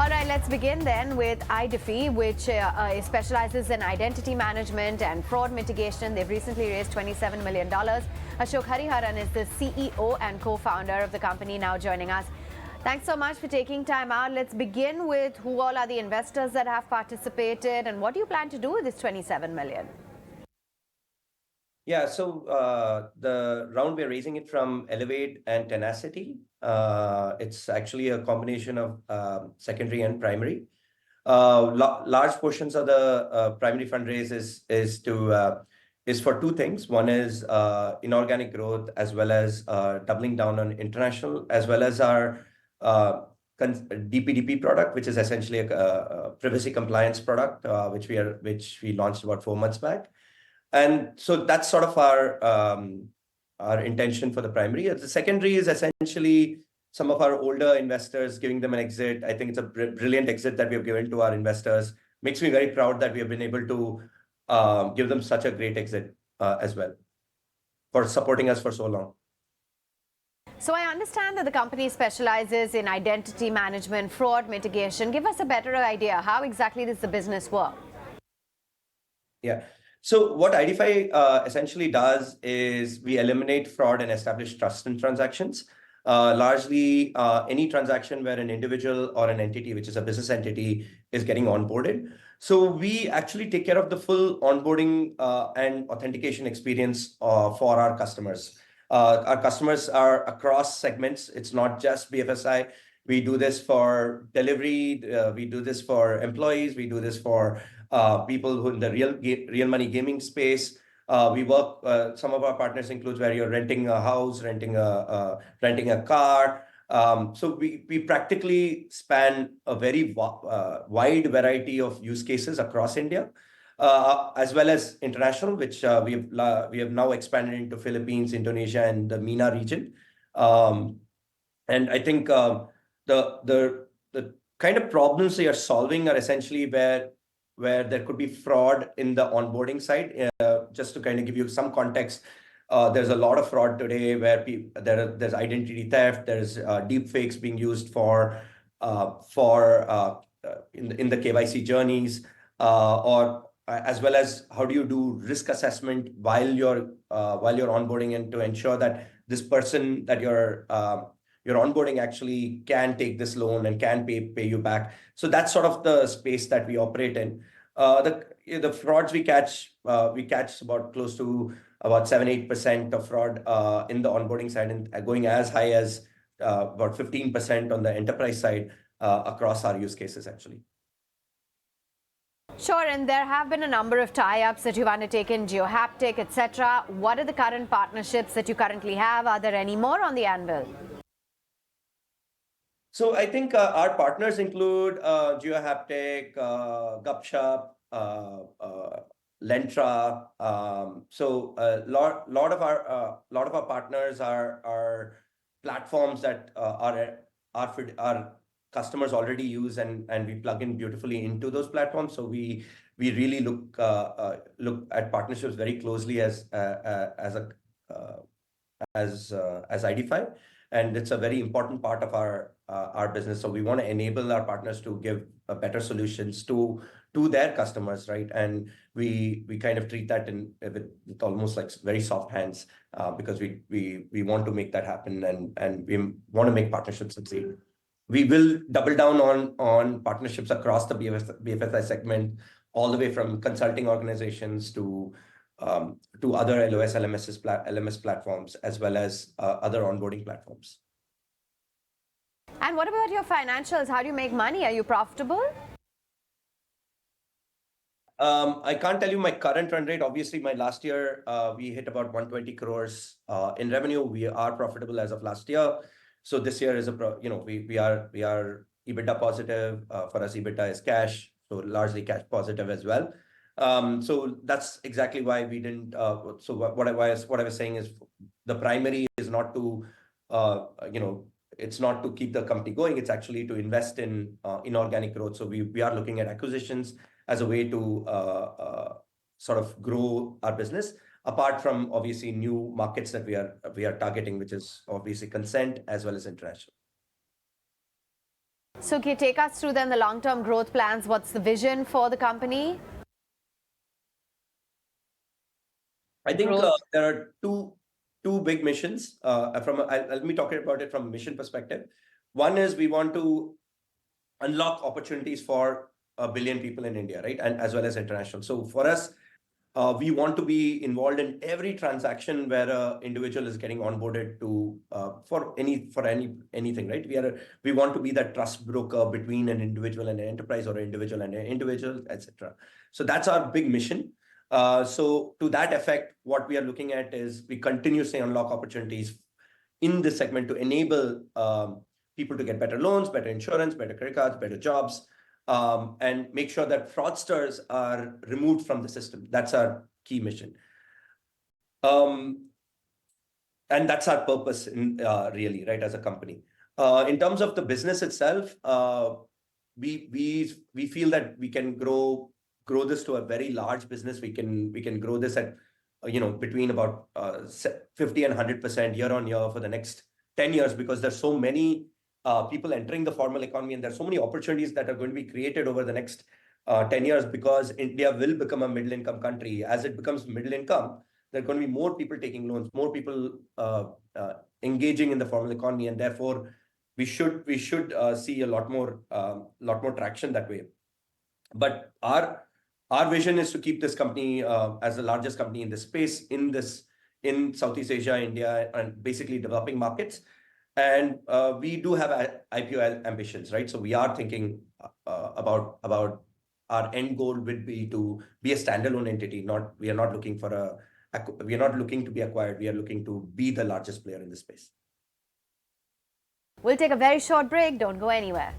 All right, let's begin then with IDfy, which specializes in identity management and fraud mitigation. They've recently raised $27 million. Ashok Hariharan is the CEO and co-founder of the company, now joining us. Thanks so much for taking time out. Let's begin with who all are the investors that have participated and what do you plan to do with this $27 million? Yeah, so the round we're raising it from Elevate and Tenacity. It's actually a combination of secondary and primary. Large portions of the primary fundraise is for two things. One is inorganic growth, as well as doubling down on international, as well as our DPDP product, which is essentially a privacy compliance product, which we launched about 4 months back. And so that's sort of our intention for the primary. The secondary is essentially some of our older investors, giving them an exit. I think it's a brilliant exit that we have given to our investors. Makes me very proud that we have been able to give them such a great exit as well, for supporting us for so long. So I understand that the company specializes in identity management, fraud mitigation. Give us a better idea. How exactly does the business work? Yeah. So what IDfy essentially does is we eliminate fraud and establish trust in transactions. Largely, any transaction where an individual or an entity, which is a business entity, is getting onboarded. So we actually take care of the full onboarding and authentication experience for our customers. Our customers are across segments. It's not just BFSI. We do this for delivery. We do this for employees. We do this for people who in the real money gaming space. We work. Some of our partners include where you're renting a house, renting a car. So we practically span a very wide variety of use cases across India, as well as international, which we have now expanded into Philippines, Indonesia, and the MENA region. And I think the kind of problems they are solving are essentially where there could be fraud in the onboarding side. Just to kind of give you some context, there's a lot of fraud today where there's identity theft, there's deep fakes being used for in the KYC journeys, or as well as how do you do risk assessment while you're onboarding, and to ensure that this person that you're onboarding actually can take this loan and can pay you back. So that's sort of the space that we operate in. The frauds we catch about close to about 7-8% of fraud in the onboarding side, and going as high as about 15% on the enterprise side across our use cases actually. Sure, and there have been a number of tie-ups that you've undertaken, GeoHaptic, etc. What are the current partnerships that you currently have? Are there any more on the anvil? So I think our partners include GeoHaptic, Gupshup, Lentra. So a lot of our partners are platforms that our customers already use, and we plug in beautifully into those platforms. So we really look at partnerships very closely as IDfy, and it's a very important part of our business. So we want to enable our partners to give better solutions to their customers, right? And we kind of treat that with almost like very soft hands, because we want to make that happen, and we want to make partnerships succeed. We will double down on partnerships across the BFSI segment, all the way from consulting organizations to other LOS, LMS platforms, as well as other onboarding platforms. And what about your financials? How do you make money? Are you profitable? I can't tell you my current run rate. Obviously, my last year, we hit about 120 crores in revenue. We are profitable as of last year. So this year is we are EBITDA positive. For us, EBITDA is cash, so largely cash positive as well. So that's exactly why we didn't. So what I was saying is the primary is not to it's not to keep the company going. It's actually to invest in inorganic growth. So we are looking at acquisitions as a way to sort of grow our business, apart from obviously new markets that we are targeting, which is obviously consent as well as international. So can you take us through then the long-term growth plans? What's the vision for the company? I think there are two big missions. Let me talk about it from a mission perspective. One is we want to unlock opportunities for 1 billion people in India, right, and as well as international. So for us, we want to be involved in every transaction where an individual is getting onboarded to for anything, right? We want to be that trust broker between an individual and an enterprise, or an individual and an individual, etc. So that's our big mission. So to that effect, what we are looking at is we continuously unlock opportunities in this segment to enable people to get better loans, better insurance, better credit cards, better jobs, and make sure that fraudsters are removed from the system. That's our key mission. And that's our purpose in really, right, as a company. In terms of the business itself, we feel that we can grow this to a very large business. We can grow this at between about 50 and 100% year on year for the next 10 years, because there's so many people entering the formal economy, and there's so many opportunities that are going to be created over the next 10 years, because India will become a middle income country. As it becomes middle income, there are going to be more people taking loans, more people engaging in the formal economy, and therefore we should see a lot more traction that way. But our vision is to keep this company as the largest company in this space, in Southeast Asia, India, and basically developing markets. And we do have IPO ambitions, right? So we are thinking about our end goal would be to be a standalone entity. We are not looking to be acquired. We are looking to be the largest player in this space. We'll take a very short break. Don't go anywhere.